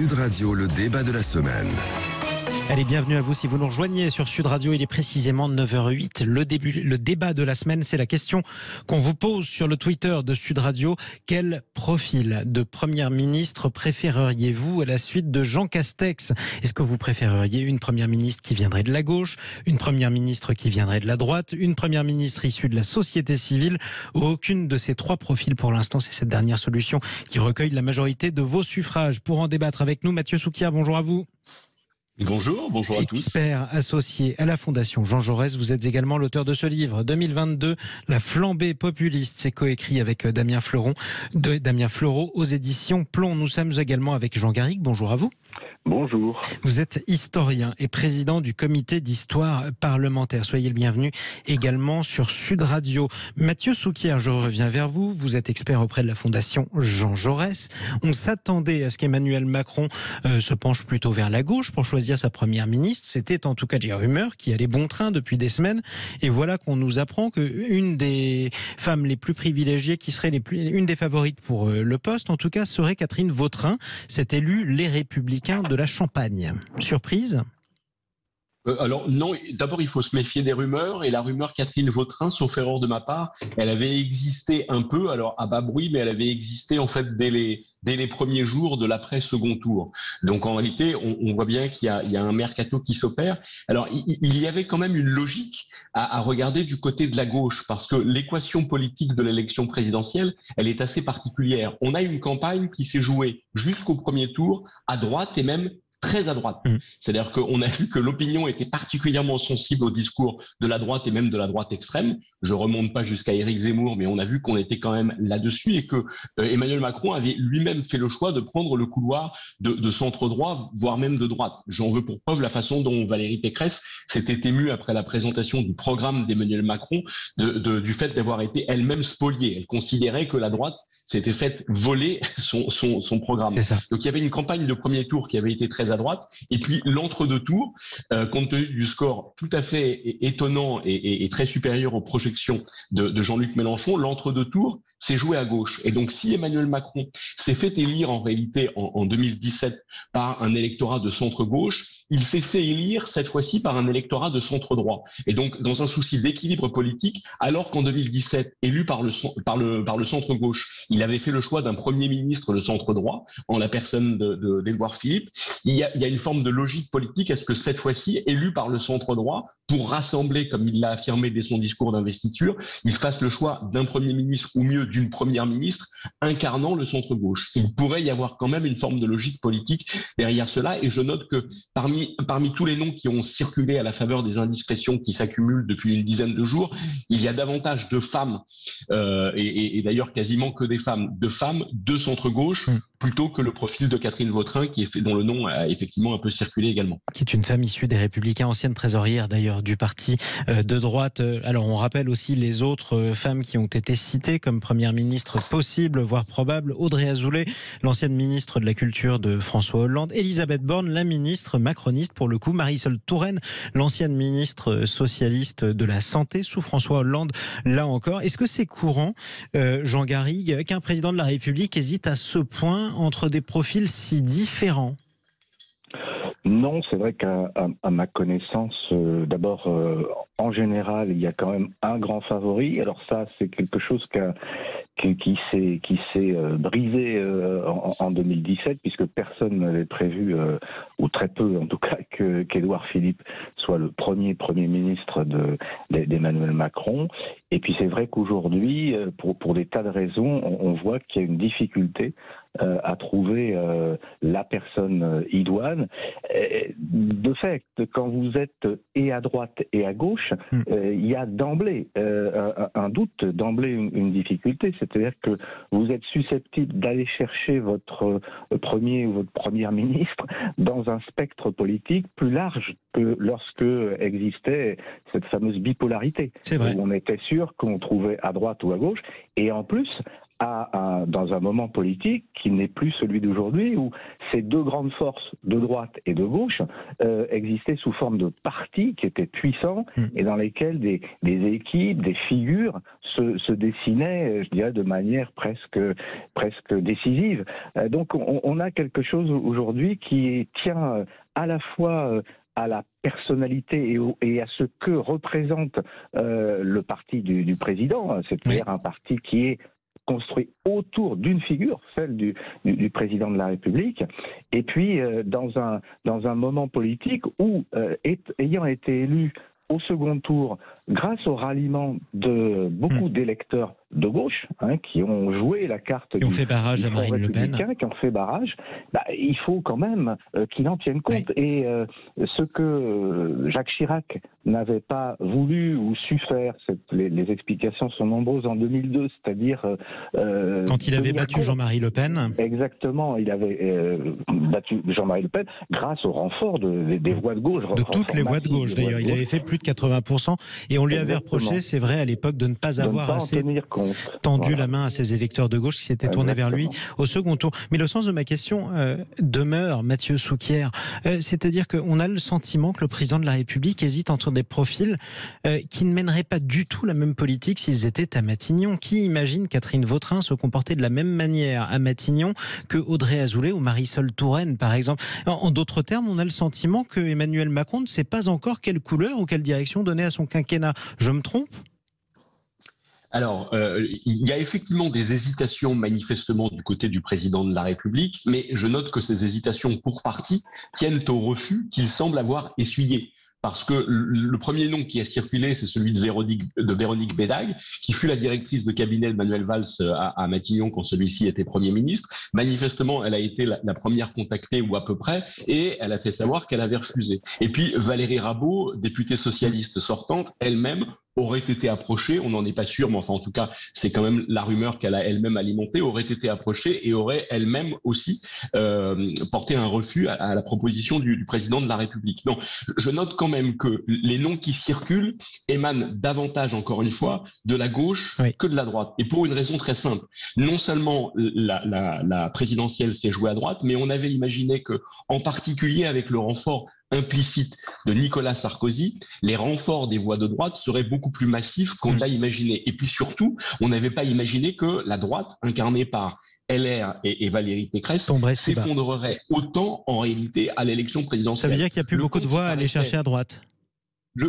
Sud Radio, le débat de la semaine. Allez, bienvenue à vous si vous nous rejoignez sur Sud Radio. Il est précisément 9h08. Le débat de la semaine, c'est la question qu'on vous pose sur le Twitter de Sud Radio. Quel profil de première ministre préféreriez-vous à la suite de Jean Castex? Est-ce que vous préféreriez une première ministre qui viendrait de la gauche, une première ministre qui viendrait de la droite, une première ministre issue de la société civile? Aucune de ces trois profils pour l'instant. C'est cette dernière solution qui recueille la majorité de vos suffrages. Pour en débattre avec nous, Mathieu Souquier, bonjour à vous. Bonjour à tous. Expert associé à la Fondation Jean Jaurès, vous êtes également l'auteur de ce livre 2022, La flambée populiste. C'est coécrit avec Damien Fleureau aux éditions Plomb. Nous sommes également avec Jean Garrigue. Bonjour à vous. Bonjour. Vous êtes historien et président du comité d'histoire parlementaire. Soyez le bienvenu également sur Sud Radio. Mathieu Souquier, je reviens vers vous. Vous êtes expert auprès de la Fondation Jean Jaurès. On s'attendait à ce qu'Emmanuel Macron se penche plutôt vers la gauche pour choisir sa première ministre. C'était en tout cas des rumeurs qui allaient bon train depuis des semaines. Et voilà qu'on nous apprend qu'une des femmes les plus privilégiées, qui serait une des favorites pour le poste, en tout cas, serait Catherine Vautrin, cette élue Les Républicains de la Champagne. Surprise ? Alors non, d'abord il faut se méfier des rumeurs, et la rumeur Catherine Vautrin, sauf erreur de ma part, elle avait existé un peu, alors à bas bruit, mais elle avait existé en fait dès les premiers jours de l'après-second tour. Donc en réalité, on voit bien qu'il y a un mercato qui s'opère. Alors il y avait quand même une logique à regarder du côté de la gauche, parce que l'équation politique de l'élection présidentielle, elle est assez particulière. On a une campagne qui s'est jouée jusqu'au premier tour à droite et même très à droite. C'est-à-dire qu'on a vu que l'opinion était particulièrement sensible au discours de la droite et même de la droite extrême. Je remonte pas jusqu'à Éric Zemmour, mais on a vu qu'on était quand même là-dessus, et que Emmanuel Macron avait lui-même fait le choix de prendre le couloir de centre-droit, voire même de droite. J'en veux pour preuve la façon dont Valérie Pécresse s'était émue après la présentation du programme d'Emmanuel Macron du fait d'avoir été elle-même spoliée. Elle considérait que la droite s'était faite voler son programme. C'est ça. Donc il y avait une campagne de premier tour qui avait été très à droite, et puis l'entre-deux tours, compte tenu du score tout à fait étonnant et très supérieur aux projections de Jean-Luc Mélenchon, l'entre-deux tours s'est joué à gauche. Et donc si Emmanuel Macron s'est fait élire en réalité en 2017 par un électorat de centre-gauche, il s'est fait élire cette fois-ci par un électorat de centre-droit. Et donc dans un souci d'équilibre politique, alors qu'en 2017, élu par le centre-gauche, il avait fait le choix d'un premier ministre de centre-droit, en la personne d'Édouard Philippe, il y a une forme de logique politique à ce que cette fois-ci, élu par le centre-droit, pour rassembler, comme il l'a affirmé dès son discours d'investiture, il fasse le choix d'un premier ministre, ou mieux d'une première ministre, incarnant le centre-gauche. Il pourrait y avoir quand même une forme de logique politique derrière cela, et je note que parmi tous les noms qui ont circulé à la faveur des indiscrétions qui s'accumulent depuis une dizaine de jours, il y a davantage de femmes, et d'ailleurs quasiment que des femmes de centre-gauche, plutôt que le profil de Catherine Vautrin, dont le nom a effectivement un peu circulé également. Qui est une femme issue des Républicains, ancienne trésorière d'ailleurs du parti de droite. Alors on rappelle aussi les autres femmes qui ont été citées comme première ministre possible, voire probable. Audrey Azoulay, l'ancienne ministre de la Culture de François Hollande. Elisabeth Borne, la ministre macroniste pour le coup. Marisol Touraine, l'ancienne ministre socialiste de la Santé sous François Hollande. Là encore, est-ce que c'est courant, Jean Garrigue, qu'un président de la République hésite à ce point entre des profils si différents? Non, c'est vrai qu'à ma connaissance, d'abord, en général, il y a quand même un grand favori. Alors ça, c'est quelque chose qui s'est brisé en 2017, puisque personne n'avait prévu, ou très peu en tout cas, qu'Édouard Philippe soit le premier ministre d'Emmanuel Macron. Et puis c'est vrai qu'aujourd'hui, pour des tas de raisons, on voit qu'il y a une difficulté à trouver la personne idoine. De fait, quand vous êtes et à droite et à gauche, il y a d'emblée un doute, d'emblée une difficulté, c'est-à-dire que vous êtes susceptible d'aller chercher votre premier ou votre première ministre dans un spectre politique plus large que lorsque existait cette fameuse bipolarité. C'est vrai. Où on était sûr qu'on trouvait à droite ou à gauche, et en plus dans un moment politique qui n'est plus celui d'aujourd'hui, où ces deux grandes forces de droite et de gauche existaient sous forme de partis qui étaient puissants et dans lesquels des équipes, des figures se dessinaient, je dirais, de manière presque décisive. Donc on a quelque chose aujourd'hui qui tient à la fois à la personnalité et à ce que représente le parti du président, c'est-à-dire un parti qui est construit autour d'une figure, celle du président de la République, et puis dans un moment politique où, ayant été élu au second tour, grâce au ralliement de beaucoup d'électeurs de gauche, qui ont joué la carte qui ont fait barrage à Marine Le Pen, qui ont fait barrage, il faut quand même qu'ils en tiennent compte. Oui. Et ce que Jacques Chirac n'avait pas voulu ou su faire, les explications sont nombreuses en 2002, c'est-à-dire... quand il avait battu Jean-Marie Le Pen. Exactement, il avait battu Jean-Marie Le Pen grâce au renfort des voix de gauche. De toutes les voix de gauche, d'ailleurs. Il avait fait plus de 80%, et on lui avait reproché, c'est vrai, à l'époque, de ne pas avoir assez tendu la main à ses électeurs de gauche qui s'étaient tournés vers lui au second tour. Mais le sens de ma question demeure, Mathieu Souquier, c'est-à-dire qu'on a le sentiment que le président de la République hésite entre des profils qui ne mèneraient pas du tout la même politique s'ils étaient à Matignon. Qui imagine Catherine Vautrin se comporter de la même manière à Matignon que Audrey Azoulay ou Marisol Touraine, par exemple? En d'autres termes, on a le sentiment que Emmanuel Macron ne sait pas encore quelle couleur ou quelle direction donner à son quinquennat. Je me trompe ? Alors, il y a effectivement des hésitations manifestement du côté du président de la République, mais je note que ces hésitations pour partie tiennent au refus qu'il semble avoir essuyé. Parce que le premier nom qui a circulé, c'est celui de Véronique Bédague, qui fut la directrice de cabinet de Manuel Valls à Matignon quand celui-ci était Premier ministre. Manifestement, elle a été la première contactée, ou à peu près, et elle a fait savoir qu'elle avait refusé. Et puis Valérie Rabault, députée socialiste sortante, elle-même aurait été approchée, on n'en est pas sûr, mais enfin en tout cas c'est quand même la rumeur qu'elle a elle-même alimentée, aurait été approchée et aurait elle-même aussi porté un refus à la proposition du président de la République. Non, je note quand même que les noms qui circulent émanent davantage, encore une fois, de la gauche que de la droite. Et pour une raison très simple. Non seulement la présidentielle s'est jouée à droite, mais on avait imaginé que, en particulier avec le renfort implicite de Nicolas Sarkozy, les renforts des voix de droite seraient beaucoup plus massifs qu'on l'a imaginé. Et puis surtout, on n'avait pas imaginé que la droite, incarnée par LR et Valérie Pécresse, s'effondrerait autant en réalité à l'élection présidentielle. Ça veut dire qu'il n'y a plus beaucoup de voix à aller chercher à droite.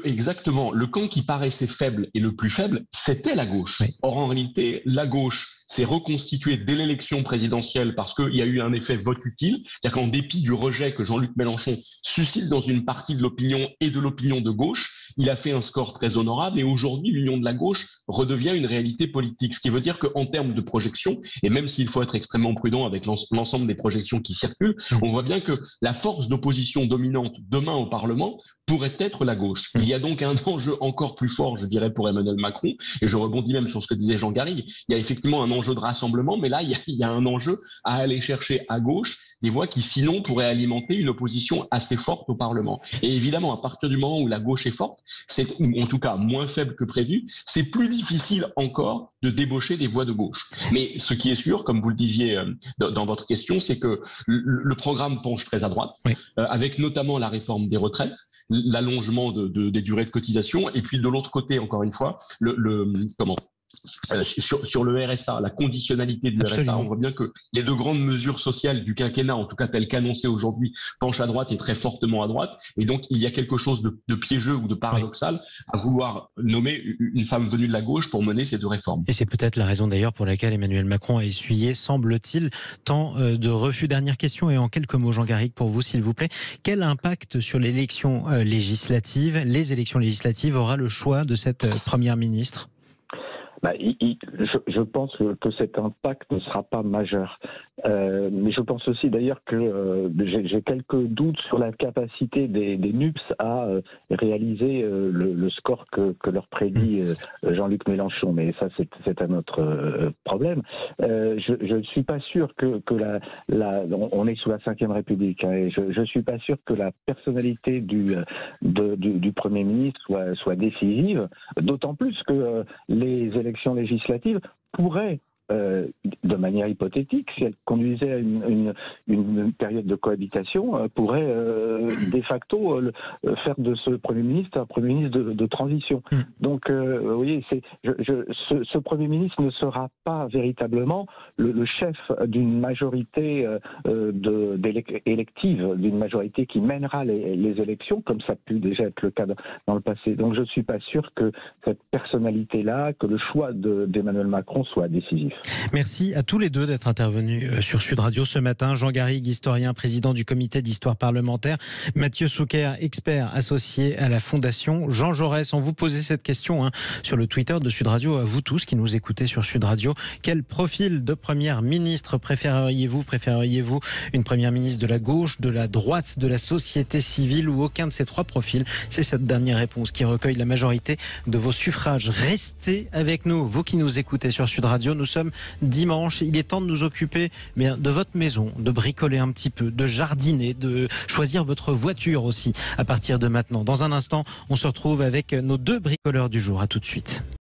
Exactement. Le camp qui paraissait faible et le plus faible, c'était la gauche. Oui. Or, en réalité, la gauche s'est reconstituée dès l'élection présidentielle parce qu'il y a eu un effet vote utile. C'est-à-dire qu'en dépit du rejet que Jean-Luc Mélenchon suscite dans une partie de l'opinion et de l'opinion de gauche, il a fait un score très honorable et aujourd'hui, l'union de la gauche redevient une réalité politique. Ce qui veut dire qu'en termes de projection, et même s'il faut être extrêmement prudent avec l'ensemble des projections qui circulent, on voit bien que la force d'opposition dominante demain au Parlement pourrait être la gauche. Il y a donc un enjeu encore plus fort, je dirais, pour Emmanuel Macron, et je rebondis même sur ce que disait Jean Garrigue, il y a effectivement un enjeu de rassemblement, mais là, il y a un enjeu à aller chercher à gauche des voix qui, sinon, pourraient alimenter une opposition assez forte au Parlement. Et évidemment, à partir du moment où la gauche est forte, ou en tout cas moins faible que prévu, c'est plus difficile encore de débaucher des voix de gauche. Mais ce qui est sûr, comme vous le disiez dans votre question, c'est que le programme penche très à droite, avec notamment la réforme des retraites, l'allongement des durées de cotisation, et puis de l'autre côté, encore une fois, sur le RSA, la conditionnalité du RSA, on voit bien que les deux grandes mesures sociales du quinquennat, en tout cas telles qu'annoncées aujourd'hui, penchent à droite et très fortement à droite. Et donc, il y a quelque chose de piégeux ou de paradoxal à vouloir nommer une femme venue de la gauche pour mener ces deux réformes. Et c'est peut-être la raison d'ailleurs pour laquelle Emmanuel Macron a essuyé, semble-t-il, tant de refus. Dernière question et en quelques mots, Jean Garrigue, pour vous, s'il vous plaît. Quel impact sur les élections législatives aura le choix de cette première ministre ? Je pense que cet impact ne sera pas majeur. Mais je pense aussi d'ailleurs que j'ai quelques doutes sur la capacité des NUPS à réaliser le score que leur prédit Jean-Luc Mélenchon. Mais ça, c'est un autre problème. Je ne suis pas sûr que on est sous la Ve République, et je ne suis pas sûr que la personnalité du Premier ministre soit décisive, d'autant plus que les élections législatives pourraient de manière hypothétique, si elle conduisait à une période de cohabitation, pourrait de facto faire de ce Premier ministre un Premier ministre de transition. Donc, vous voyez, ce Premier ministre ne sera pas véritablement le chef d'une majorité élective, d'une majorité qui mènera les élections, comme ça a pu déjà être le cas dans le passé. Donc je ne suis pas sûr que cette personnalité-là, que le choix d'Emmanuel Macron soit décisif. Merci à tous les deux d'être intervenus sur Sud Radio ce matin. Jean Garrigue, historien, président du comité d'histoire parlementaire. Mathieu Souker, expert associé à la Fondation Jean Jaurès. On vous posait cette question sur le Twitter de Sud Radio, à vous tous qui nous écoutez sur Sud Radio. Quel profil de première ministre préféreriez-vous ? Préféreriez-vous une première ministre de la gauche, de la droite, de la société civile ou aucun de ces trois profils? C'est cette dernière réponse qui recueille la majorité de vos suffrages. Restez avec nous, vous qui nous écoutez sur Sud Radio. Nous sommes dimanche, il est temps de nous occuper de votre maison, de bricoler un petit peu, de jardiner, de choisir votre voiture aussi à partir de maintenant. Dans un instant, on se retrouve avec nos deux bricoleurs du jour. À tout de suite.